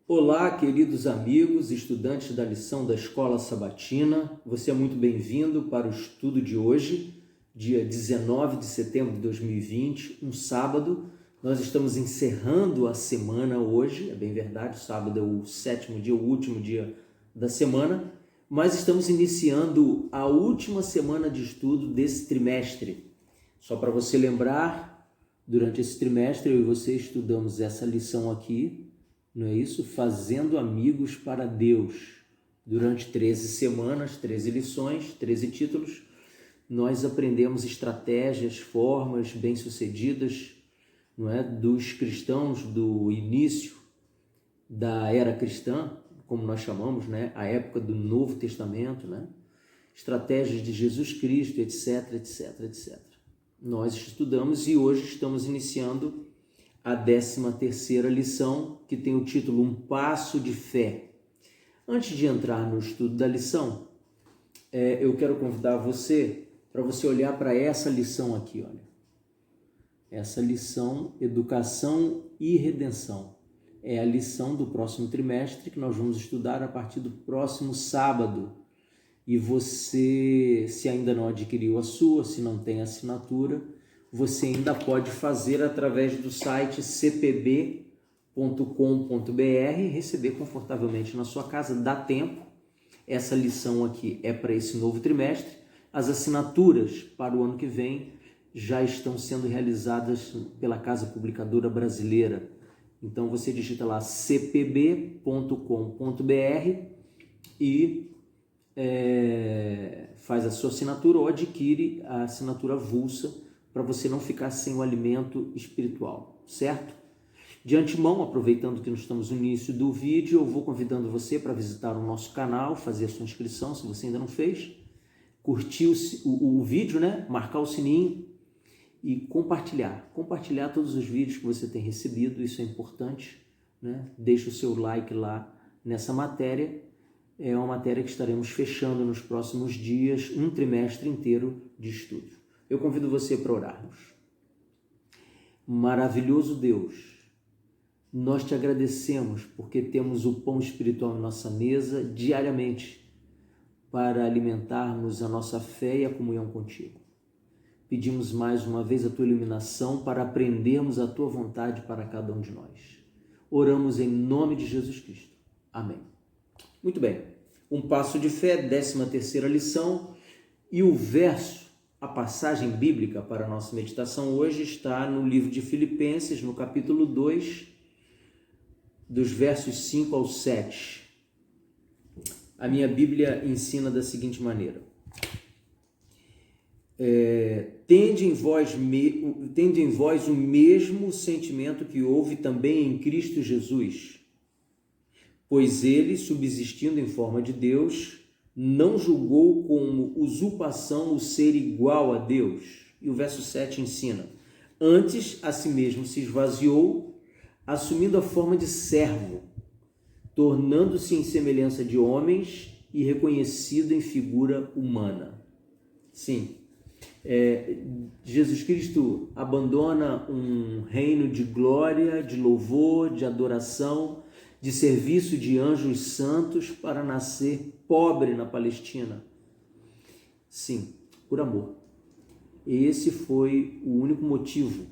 Olá, queridos amigos, estudantes da lição da Escola Sabatina. Você é muito bem-vindo para o estudo de hoje, dia 19 de setembro de 2020, um sábado. Nós estamos encerrando a semana hoje, é bem verdade, o sábado é o sétimo dia, o último dia da semana, mas estamos iniciando a última semana de estudo desse trimestre. Só para você lembrar, durante esse trimestre eu e você estudamos essa lição aqui, não é isso? Fazendo amigos para Deus. Durante 13 semanas, 13 lições, 13 títulos, nós aprendemos estratégias, formas bem-sucedidas, não é? Dos cristãos do início da era cristã, como nós chamamos, né? A época do Novo Testamento, né? Estratégias de Jesus Cristo, etc, etc, etc. Nós estudamos e hoje estamos iniciando a 13ª lição, que tem o título Um Passo de Fé. Antes de entrar no estudo da lição, eu quero convidar você para você olhar para essa lição aqui, olha. Essa lição, Educação e Redenção. É a lição do próximo trimestre que nós vamos estudar a partir do próximo sábado. E você, se ainda não adquiriu a sua, se não tem assinatura, você ainda pode fazer através do site cpb.com.br, receber confortavelmente na sua casa, dá tempo. Essa lição aqui é para esse novo trimestre. As assinaturas para o ano que vem já estão sendo realizadas pela Casa Publicadora Brasileira. Então você digita lá cpb.com.br e faz a sua assinatura ou adquire a assinatura avulsa para você não ficar sem o alimento espiritual, certo? De antemão, aproveitando que nós estamos no início do vídeo, eu vou convidando você para visitar o nosso canal, fazer a sua inscrição, se você ainda não fez, curtir o vídeo, né? Marcar o sininho e compartilhar todos os vídeos que você tem recebido, isso é importante, né? Deixa o seu like lá nessa matéria, é uma matéria que estaremos fechando nos próximos dias, um trimestre inteiro de estudo. Eu convido você para orarmos. Maravilhoso Deus, nós te agradecemos porque temos o pão espiritual em nossa mesa diariamente para alimentarmos a nossa fé e a comunhão contigo. Pedimos mais uma vez a tua iluminação para aprendermos a tua vontade para cada um de nós. Oramos em nome de Jesus Cristo. Amém. Muito bem. Um passo de fé, 13ª lição, e o verso, a passagem bíblica para a nossa meditação hoje está no livro de Filipenses, no capítulo 2, dos versos 5 ao 7. A minha Bíblia ensina da seguinte maneira: tende em vós o mesmo sentimento que houve também em Cristo Jesus, pois ele, subsistindo em forma de Deus, não julgou como usurpação o ser igual a Deus. E o verso 7 ensina: antes a si mesmo se esvaziou, assumindo a forma de servo, tornando-se em semelhança de homens e reconhecido em figura humana. Sim, Jesus Cristo abandona um reino de glória, de louvor, de adoração, de serviço de anjos santos para nascer pobre na Palestina. Sim, por amor. Esse foi o único motivo.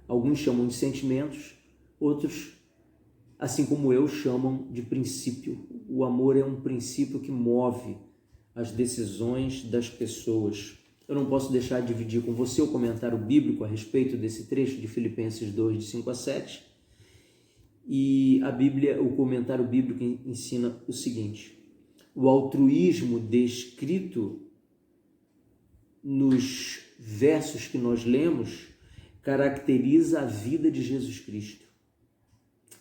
Alguns chamam de sentimentos, outros, assim como eu, chamam de princípio. O amor é um princípio que move as decisões das pessoas. Eu não posso deixar de dividir com você o comentário bíblico a respeito desse trecho de Filipenses 2, de 5 a 7. E a Bíblia, o comentário bíblico ensina o seguinte: o altruísmo descrito nos versos que nós lemos caracteriza a vida de Jesus Cristo.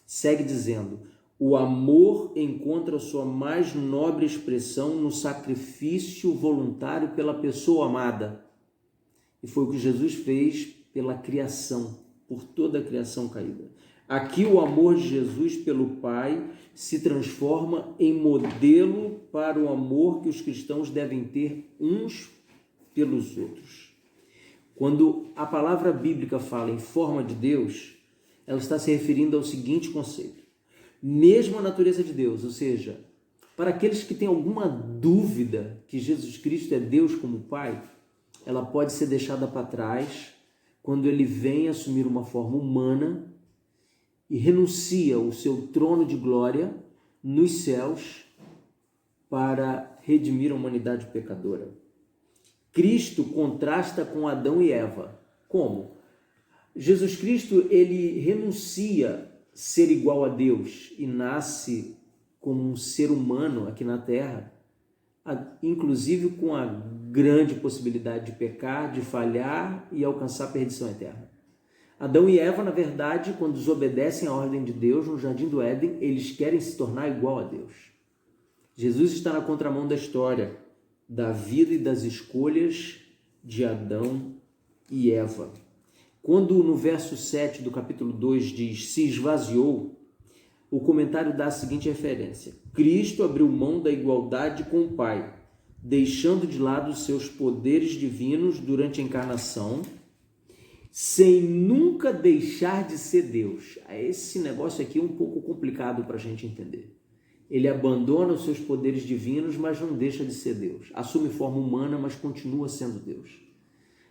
Segue dizendo: o amor encontra sua mais nobre expressão no sacrifício voluntário pela pessoa amada. E foi o que Jesus fez pela criação, por toda a criação caída. Aqui o amor de Jesus pelo Pai se transforma em modelo para o amor que os cristãos devem ter uns pelos outros. Quando a palavra bíblica fala em forma de Deus, ela está se referindo ao seguinte conceito: mesma natureza de Deus, ou seja, para aqueles que têm alguma dúvida que Jesus Cristo é Deus como Pai, ela pode ser deixada para trás quando ele vem assumir uma forma humana e renuncia ao seu trono de glória nos céus para redimir a humanidade pecadora. Cristo contrasta com Adão e Eva. Como? Jesus Cristo, ele renuncia ser igual a Deus e nasce como um ser humano aqui na Terra, inclusive com a grande possibilidade de pecar, de falhar e alcançar a perdição eterna. Adão e Eva, na verdade, quando desobedecem à ordem de Deus no Jardim do Éden, eles querem se tornar igual a Deus. Jesus está na contramão da história, da vida e das escolhas de Adão e Eva. Quando no verso 7 do capítulo 2 diz, se esvaziou, o comentário dá a seguinte referência: Cristo abriu mão da igualdade com o Pai, deixando de lado os seus poderes divinos durante a encarnação, sem nunca deixar de ser Deus. Esse negócio aqui é um pouco complicado para a gente entender. Ele abandona os seus poderes divinos, mas não deixa de ser Deus. Assume forma humana, mas continua sendo Deus.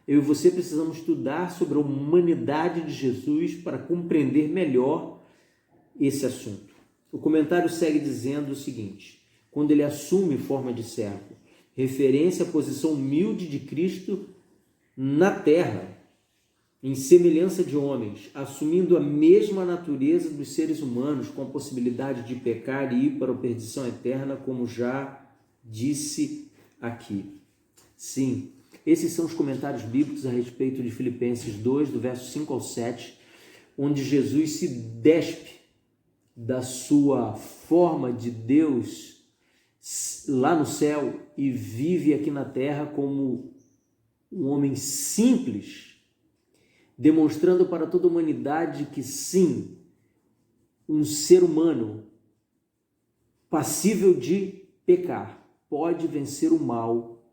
Eu e você precisamos estudar sobre a humanidade de Jesus para compreender melhor esse assunto. O comentário segue dizendo o seguinte: quando ele assume forma de servo, referência à posição humilde de Cristo na terra, em semelhança de homens, assumindo a mesma natureza dos seres humanos, com a possibilidade de pecar e ir para a perdição eterna, como já disse aqui. Sim, esses são os comentários bíblicos a respeito de Filipenses 2, do verso 5 ao 7, onde Jesus se despe da sua forma de Deus lá no céu e vive aqui na terra como um homem simples, demonstrando para toda a humanidade que sim, um ser humano passível de pecar pode vencer o mal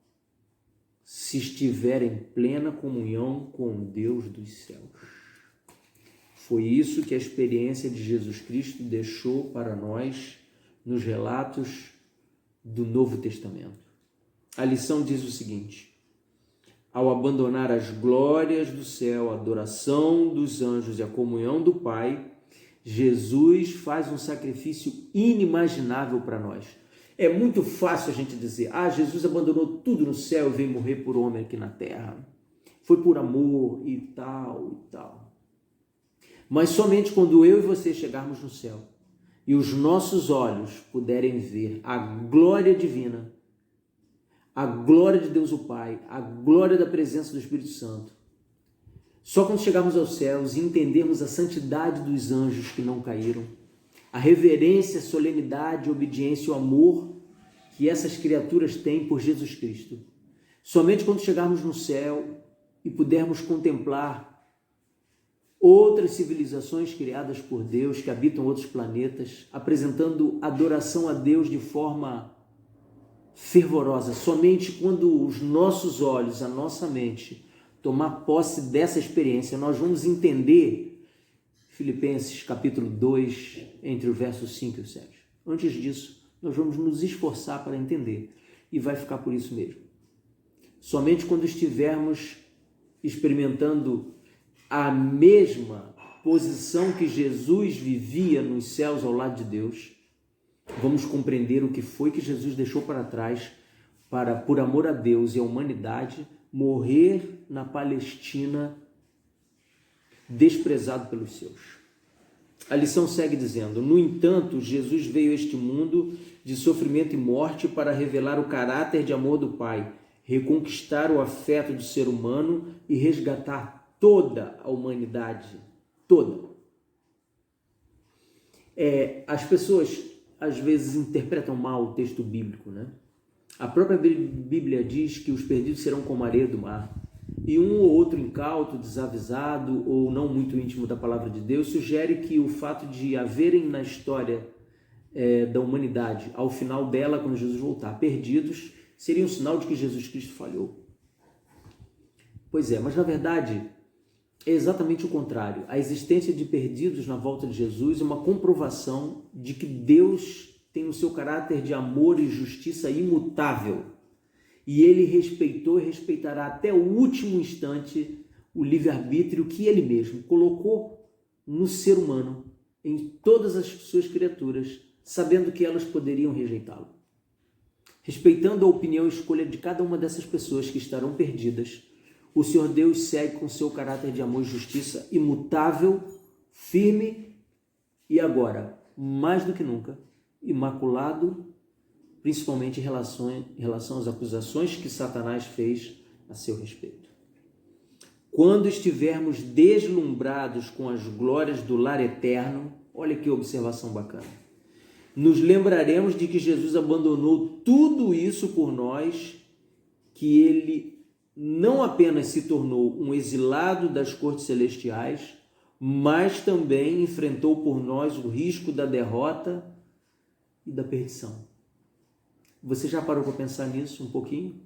se estiver em plena comunhão com o Deus dos céus. Foi isso que a experiência de Jesus Cristo deixou para nós nos relatos do Novo Testamento. A lição diz o seguinte: ao abandonar as glórias do céu, a adoração dos anjos e a comunhão do Pai, Jesus faz um sacrifício inimaginável para nós. É muito fácil a gente dizer, Jesus abandonou tudo no céu e veio morrer por homem aqui na terra. Foi por amor e tal e tal. Mas somente quando eu e você chegarmos no céu e os nossos olhos puderem ver a glória divina, a glória de Deus o Pai, a glória da presença do Espírito Santo, só quando chegarmos aos céus e entendermos a santidade dos anjos que não caíram, a reverência, a solenidade, a obediência e o amor que essas criaturas têm por Jesus Cristo, somente quando chegarmos no céu e pudermos contemplar outras civilizações criadas por Deus, que habitam outros planetas, apresentando adoração a Deus de forma fervorosa, somente quando os nossos olhos, a nossa mente, tomar posse dessa experiência, nós vamos entender Filipenses capítulo 2, entre o verso 5 e o 7. Antes disso, nós vamos nos esforçar para entender, e vai ficar por isso mesmo. Somente quando estivermos experimentando a mesma posição que Jesus vivia nos céus ao lado de Deus, vamos compreender o que foi que Jesus deixou para trás para, por amor a Deus e à humanidade, morrer na Palestina desprezado pelos seus. A lição segue dizendo: no entanto, Jesus veio a este mundo de sofrimento e morte para revelar o caráter de amor do Pai, reconquistar o afeto do ser humano e resgatar toda a humanidade, toda. As pessoas às vezes interpretam mal o texto bíblico, né? A própria Bíblia diz que os perdidos serão como a areia do mar. E um ou outro incauto, desavisado ou não muito íntimo da palavra de Deus sugere que o fato de haverem na história da humanidade, ao final dela, quando Jesus voltar, perdidos, seria um sinal de que Jesus Cristo falhou. Pois é, mas na verdade, é exatamente o contrário. A existência de perdidos na volta de Jesus é uma comprovação de que Deus tem o seu caráter de amor e justiça imutável. E ele respeitou e respeitará até o último instante o livre-arbítrio que ele mesmo colocou no ser humano, em todas as suas criaturas, sabendo que elas poderiam rejeitá-lo. Respeitando a opinião e escolha de cada uma dessas pessoas que estarão perdidas, o Senhor Deus segue com seu caráter de amor e justiça imutável, firme e agora, mais do que nunca, imaculado, principalmente em relação às acusações que Satanás fez a seu respeito. Quando estivermos deslumbrados com as glórias do lar eterno, olha que observação bacana, nos lembraremos de que Jesus abandonou tudo isso por nós, que ele não apenas se tornou um exilado das cortes celestiais, mas também enfrentou por nós o risco da derrota e da perdição. Você já parou para pensar nisso um pouquinho?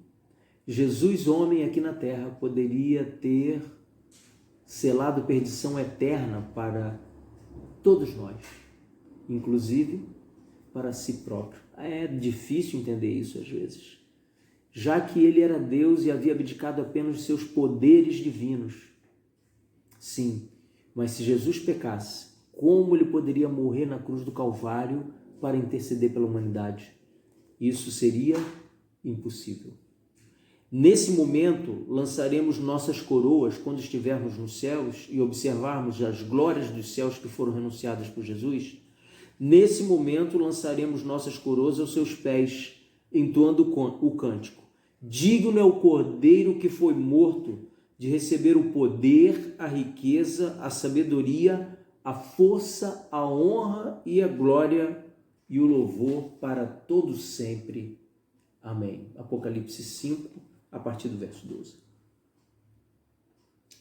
Jesus, homem aqui na terra, poderia ter selado perdição eterna para todos nós, inclusive para si próprio. É difícil entender isso às vezes, já que ele era Deus e havia abdicado apenas de seus poderes divinos. Sim, mas se Jesus pecasse, como ele poderia morrer na cruz do Calvário para interceder pela humanidade? Isso seria impossível. Nesse momento, lançaremos nossas coroas quando estivermos nos céus e observarmos as glórias dos céus que foram renunciadas por Jesus. Nesse momento, lançaremos nossas coroas aos seus pés, entoando o cântico. Digno é o Cordeiro que foi morto de receber o poder, a riqueza, a sabedoria, a força, a honra e a glória e o louvor para todos sempre. Amém. Apocalipse 5, a partir do verso 12.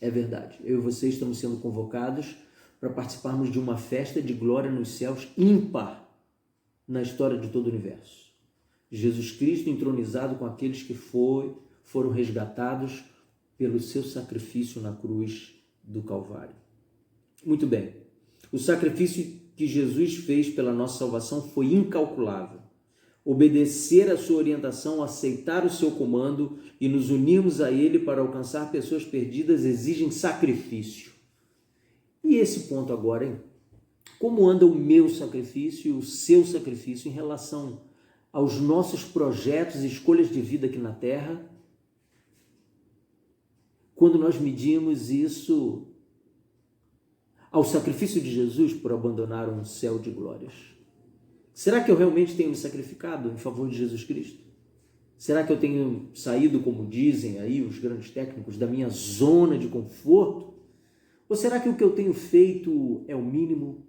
É verdade, eu e você estamos sendo convocados para participarmos de uma festa de glória nos céus ímpar na história de todo o universo. Jesus Cristo entronizado com aqueles que foram resgatados pelo seu sacrifício na cruz do Calvário. Muito bem, o sacrifício que Jesus fez pela nossa salvação foi incalculável. Obedecer a sua orientação, aceitar o seu comando e nos unirmos a ele para alcançar pessoas perdidas exigem sacrifício. E esse ponto agora, hein? Como anda o meu sacrifício e o seu sacrifício em relação aos nossos projetos e escolhas de vida aqui na Terra? Quando nós medimos isso ao sacrifício de Jesus por abandonar um céu de glórias. Será que eu realmente tenho me sacrificado em favor de Jesus Cristo? Será que eu tenho saído, como dizem aí os grandes técnicos, da minha zona de conforto? Ou será que o que eu tenho feito é o mínimo?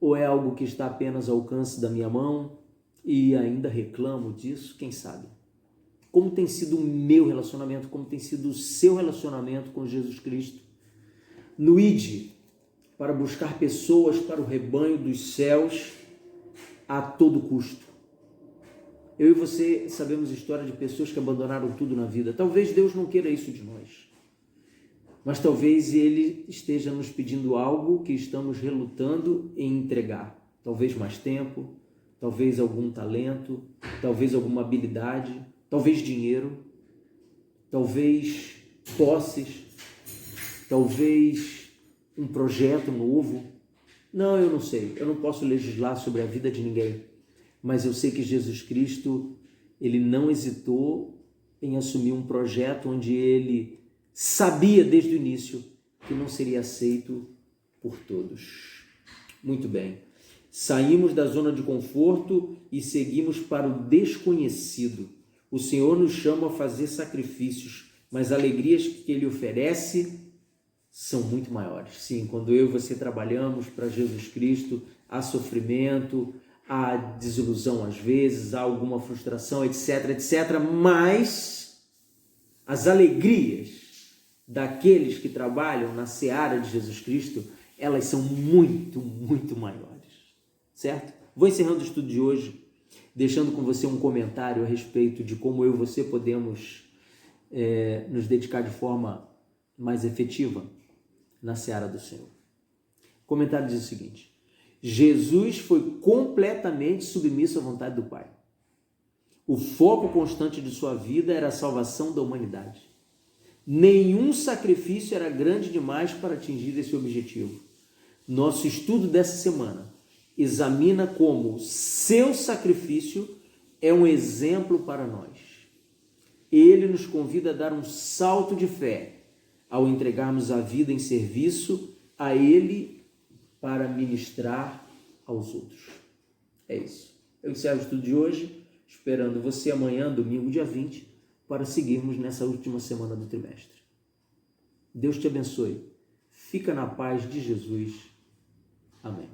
Ou é algo que está apenas ao alcance da minha mão e ainda reclamo disso? Quem sabe? Como tem sido o meu relacionamento? Como tem sido o seu relacionamento com Jesus Cristo? No ID, para buscar pessoas para o rebanho dos céus a todo custo. Eu e você sabemos a história de pessoas que abandonaram tudo na vida. Talvez Deus não queira isso de nós, mas talvez Ele esteja nos pedindo algo que estamos relutando em entregar. Talvez mais tempo, talvez algum talento, talvez alguma habilidade, talvez dinheiro, talvez posses, talvez um projeto novo. Não, eu não sei, eu não posso legislar sobre a vida de ninguém, mas eu sei que Jesus Cristo, ele não hesitou em assumir um projeto onde ele sabia desde o início que não seria aceito por todos. Muito bem, saímos da zona de conforto e seguimos para o desconhecido. O Senhor nos chama a fazer sacrifícios, mas alegrias que Ele oferece são muito maiores. Sim, quando eu e você trabalhamos para Jesus Cristo, há sofrimento, há desilusão às vezes, há alguma frustração, etc, etc, mas as alegrias daqueles que trabalham na seara de Jesus Cristo, elas são muito, muito maiores, certo? Vou encerrando o estudo de hoje, deixando com você um comentário a respeito de como eu e você podemos nos dedicar de forma mais efetiva na seara do Senhor. O comentário diz o seguinte: Jesus foi completamente submisso à vontade do Pai. O foco constante de sua vida era a salvação da humanidade. Nenhum sacrifício era grande demais para atingir esse objetivo. Nosso estudo dessa semana examina como seu sacrifício é um exemplo para nós. Ele nos convida a dar um salto de fé ao entregarmos a vida em serviço a Ele para ministrar aos outros. É isso. Eu encerro o estudo de hoje, esperando você amanhã, domingo, dia 20, para seguirmos nessa última semana do trimestre. Deus te abençoe. Fica na paz de Jesus. Amém.